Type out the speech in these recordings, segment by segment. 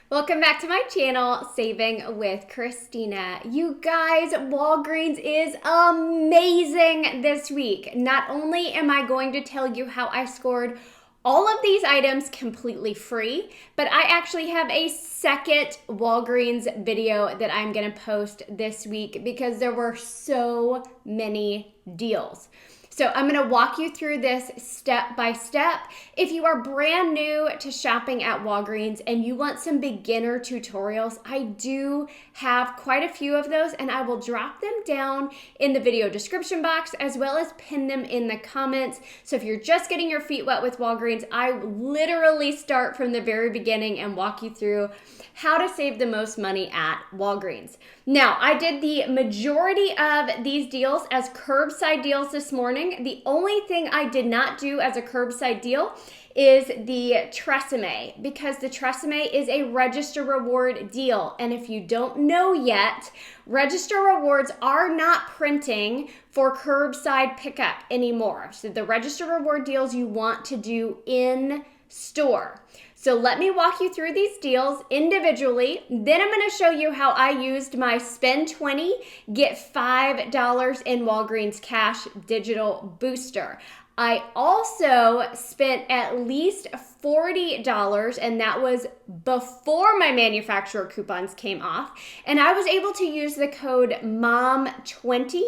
Welcome back to my channel, Saving with Christina. You guys, Walgreens is amazing this week. Not only am I going to tell you how I scored all of these items completely free, but I actually have a second Walgreens video that I'm gonna post this week because there were so many deals. So I'm gonna walk you through this step by step. If you are brand new to shopping at Walgreens and you want some beginner tutorials, I do have quite a few of those and I will drop them down in the video description box as well as pin them in the comments. So if you're just getting your feet wet with Walgreens, I literally start from the very beginning and walk you through how to save the most money at Walgreens. Now, I did the majority of these deals as curbside deals this morning. The only thing I did not do as a curbside deal is the Tresemme, because the Tresemme is a register reward deal. And if you don't know yet, register rewards are not printing for curbside pickup anymore. So the register reward deals you want to do in store. So let me walk you through these deals individually. Then I'm going to show you how I used my spend 20, get $5 in Walgreens Cash digital booster. I also spent at least $40, and that was before my manufacturer coupons came off. And I was able to use the code MOM20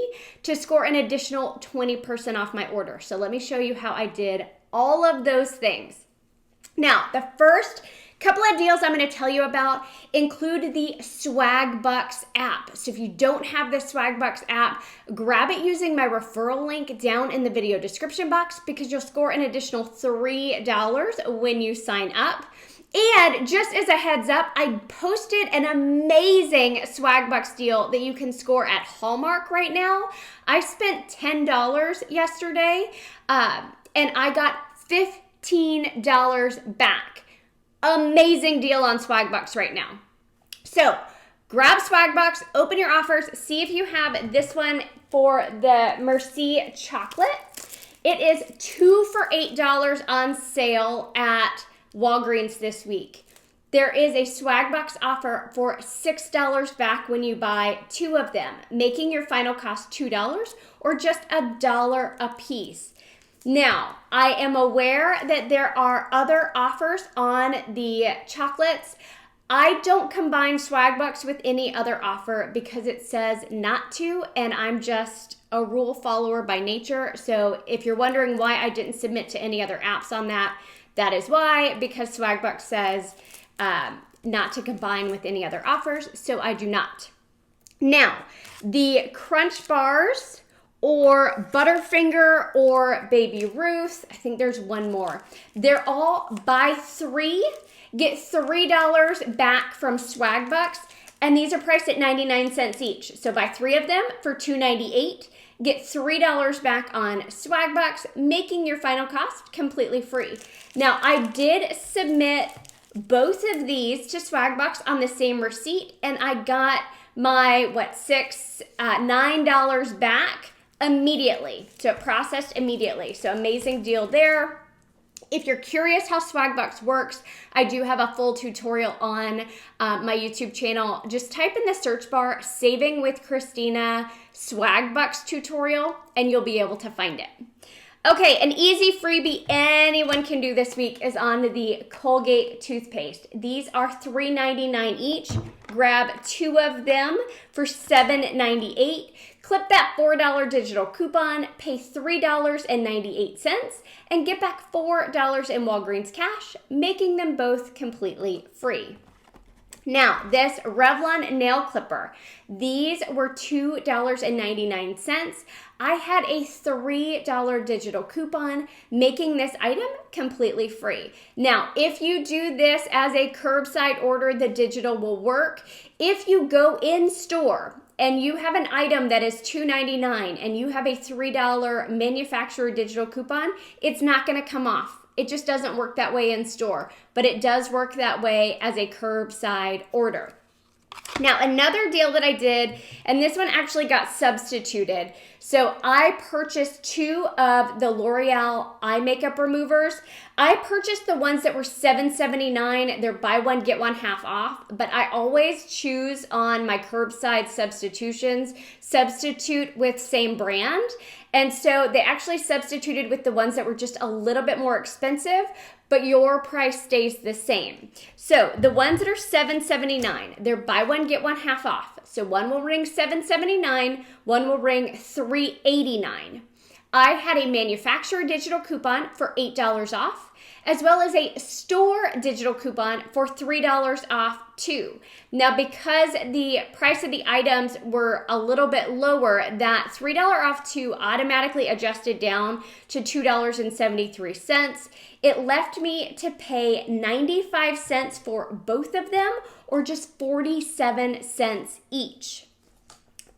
to score an additional 20% off my order. So let me show you how I did all of those things. Now, the first couple of deals I'm going to tell you about include the Swagbucks app. So if you don't have the Swagbucks app, grab it using my referral link down in the video description box because you'll score an additional $3 when you sign up. And just as a heads up, I posted an amazing Swagbucks deal that you can score at Hallmark right now. I spent $10 yesterday and I got $15 back. Amazing deal on Swagbucks right now. So grab Swagbucks, open your offers, see if you have this one for the Merci chocolate. It is 2 for $8 on sale at Walgreens this week. There is a Swagbucks offer for $6 back when you buy 2 of them, making your final cost $2 or just $1 a piece. Now, I am aware that there are other offers on the chocolates. I don't combine Swagbucks with any other offer because it says not to, and I'm just a rule follower by nature. So if you're wondering why I didn't submit to any other apps on that, that is why, because Swagbucks says not to combine with any other offers, so I do not. Now, the Crunch Bars or Butterfinger or Baby Ruth, I think there's one more. They're all buy 3, get $3 back from Swagbucks, and these are priced at 99 cents each. So buy 3 of them for $2.98, get $3 back on Swagbucks, making your final cost completely free. Now, I did submit both of these to Swagbucks on the same receipt, and I got my, $9 back immediately. So it processed immediately. So amazing deal there. If you're curious how Swagbucks works, I do have a full tutorial on my YouTube channel. Just type in the search bar, Saving with Christina Swagbucks tutorial, and you'll be able to find it. Okay, an easy freebie anyone can do this week is on the Colgate toothpaste. These are $3.99 each. Grab 2 of them for $7.98. Clip that $4 digital coupon, pay $3.98, and get back $4 in Walgreens Cash, making them both completely free. Now, this Revlon nail clipper, these were $2.99. I had a $3 digital coupon, making this item completely free. Now, if you do this as a curbside order, the digital will work. If you go in store and you have an item that is $2.99 and you have a $3 manufacturer digital coupon, it's not going to come off. It just doesn't work that way in store, but it does work that way as a curbside order. Now, another deal that I did, and this one actually got substituted. So I purchased 2 of the L'Oreal eye makeup removers. I purchased the ones that were $7.79. They're buy one, get one half off, but I always choose on my curbside substitutions, substitute with same brand. And so they actually substituted with the ones that were just a little bit more expensive, but your price stays the same. So the ones that are $7.79, they're buy one, get one half off. So one will ring $7.79, one will ring $3.89. I had a manufacturer digital coupon for $8 off, as well as a store digital coupon for $3 off too. Now, because the price of the items were a little bit lower, that $3 off too automatically adjusted down to $2.73. It left me to pay 95 cents for both of them, or just 47 cents each.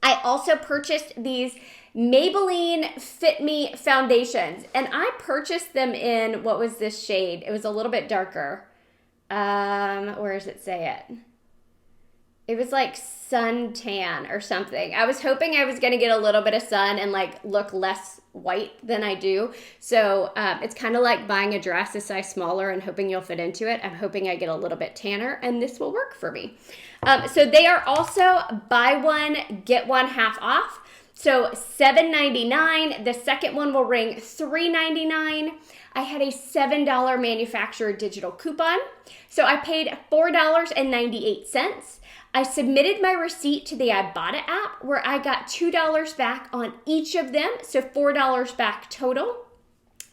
I also purchased these Maybelline Fit Me foundations, and I purchased them in, what was this shade? It was a little bit darker. Where does it say it? It was like suntan or something. I was hoping I was going to get a little bit of sun and like look less white than I do. So it's kind of like buying a dress a size smaller and hoping you'll fit into it. I'm hoping I get a little bit tanner, and this will work for me. So they are also buy one, get one half off. So $7.99. The second one will ring $3.99. I had a $7 manufacturer digital coupon. So I paid $4.98. I submitted my receipt to the Ibotta app, where I got $2 back on each of them, so $4 back total.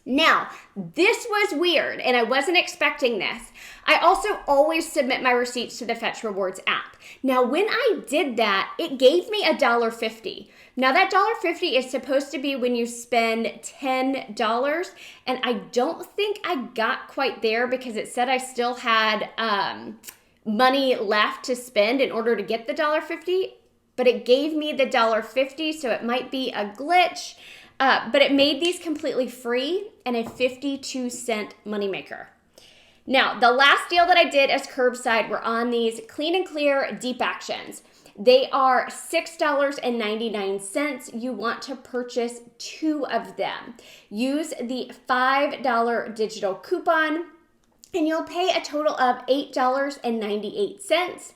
Now, this was weird, and I wasn't expecting this. I also always submit my receipts to the Fetch Rewards app. Now, when I did that, it gave me $1.50. Now, that $1.50 is supposed to be when you spend $10, and I don't think I got quite there because it said I still had money left to spend in order to get the $1.50, but it gave me the $1.50, so it might be a glitch. But it made these completely free and a 52-cent moneymaker. Now, the last deal that I did as curbside were on these Clean and Clear Deep Actions. They are $6.99. You want to purchase 2 of them. Use the $5 digital coupon, and you'll pay a total of $8.98.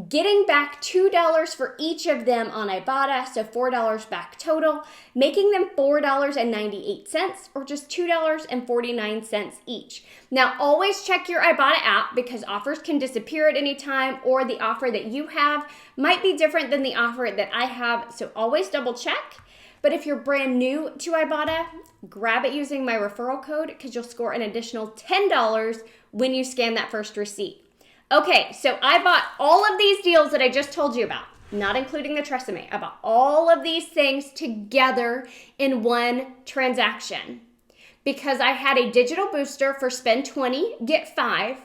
Getting back $2 for each of them on Ibotta, so $4 back total, making them $4.98, or just $2.49 each. Now, always check your Ibotta app, because offers can disappear at any time, or the offer that you have might be different than the offer that I have, so always double check. But if you're brand new to Ibotta, grab it using my referral code, because you'll score an additional $10 when you scan that first receipt. Okay, so I bought all of these deals that I just told you about, not including the Tresemme. I bought all of these things together in one transaction because I had a digital booster for spend 20, get 5.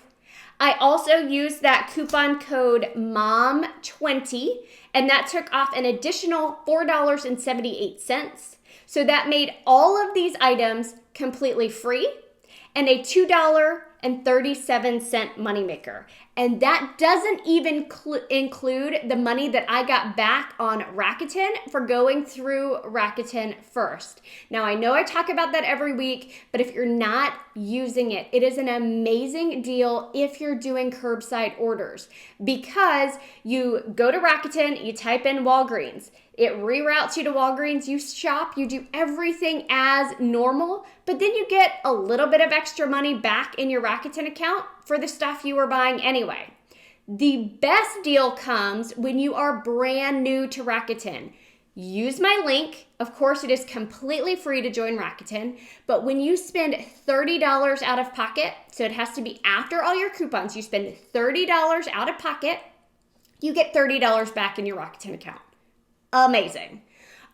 I also used that coupon code MOM20, and that took off an additional $4.78. So that made all of these items completely free and a $2.37 moneymaker. And that doesn't even include the money that I got back on Rakuten for going through Rakuten first. Now, I know I talk about that every week, but if you're not using it, it is an amazing deal if you're doing curbside orders, because you go to Rakuten, you type in Walgreens, it reroutes you to Walgreens, you shop, you do everything as normal, but then you get a little bit of extra money back in your Rakuten account for the stuff you were buying anyway. The best deal comes when you are brand new to Rakuten. Use my link. Of course, it is completely free to join Rakuten, but when you spend $30 out of pocket, so it has to be after all your coupons, you spend $30 out of pocket, you get $30 back in your Rakuten account. Amazing.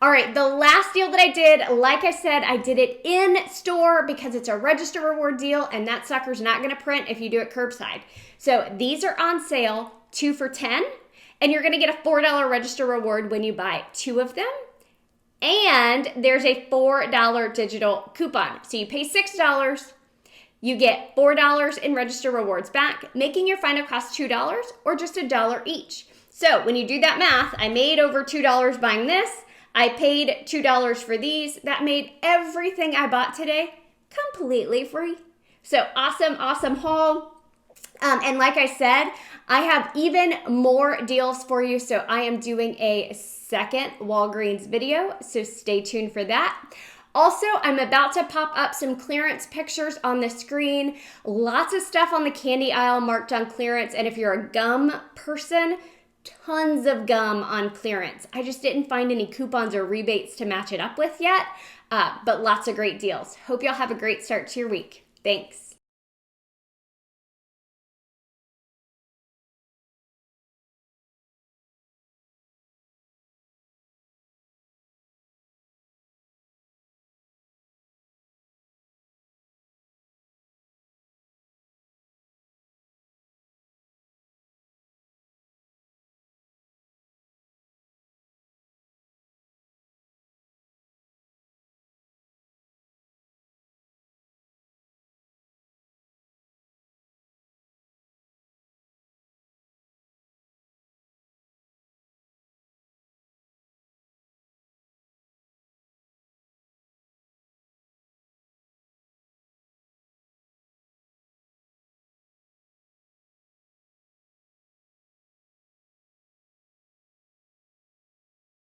All right, the last deal that I did, like I said, I did it in store because it's a register reward deal, and that sucker's not going to print if you do it curbside. So these are on sale, 2 for $10, and you're going to get a $4 register reward when you buy 2 of them. And there's a $4 digital coupon. So you pay $6, you get $4 in register rewards back, making your final cost $2 or just $1 each. So when you do that math, I made over $2 buying this. I paid $2 for these. That made everything I bought today completely free. So awesome, awesome haul. And like I said, I have even more deals for you. So I am doing a second Walgreens video. So stay tuned for that. Also, I'm about to pop up some clearance pictures on the screen. Lots of stuff on the candy aisle marked on clearance. And if you're a gum person, tons of gum on clearance. I just didn't find any coupons or rebates to match it up with yet, but lots of great deals. Hope y'all have a great start to your week. Thanks.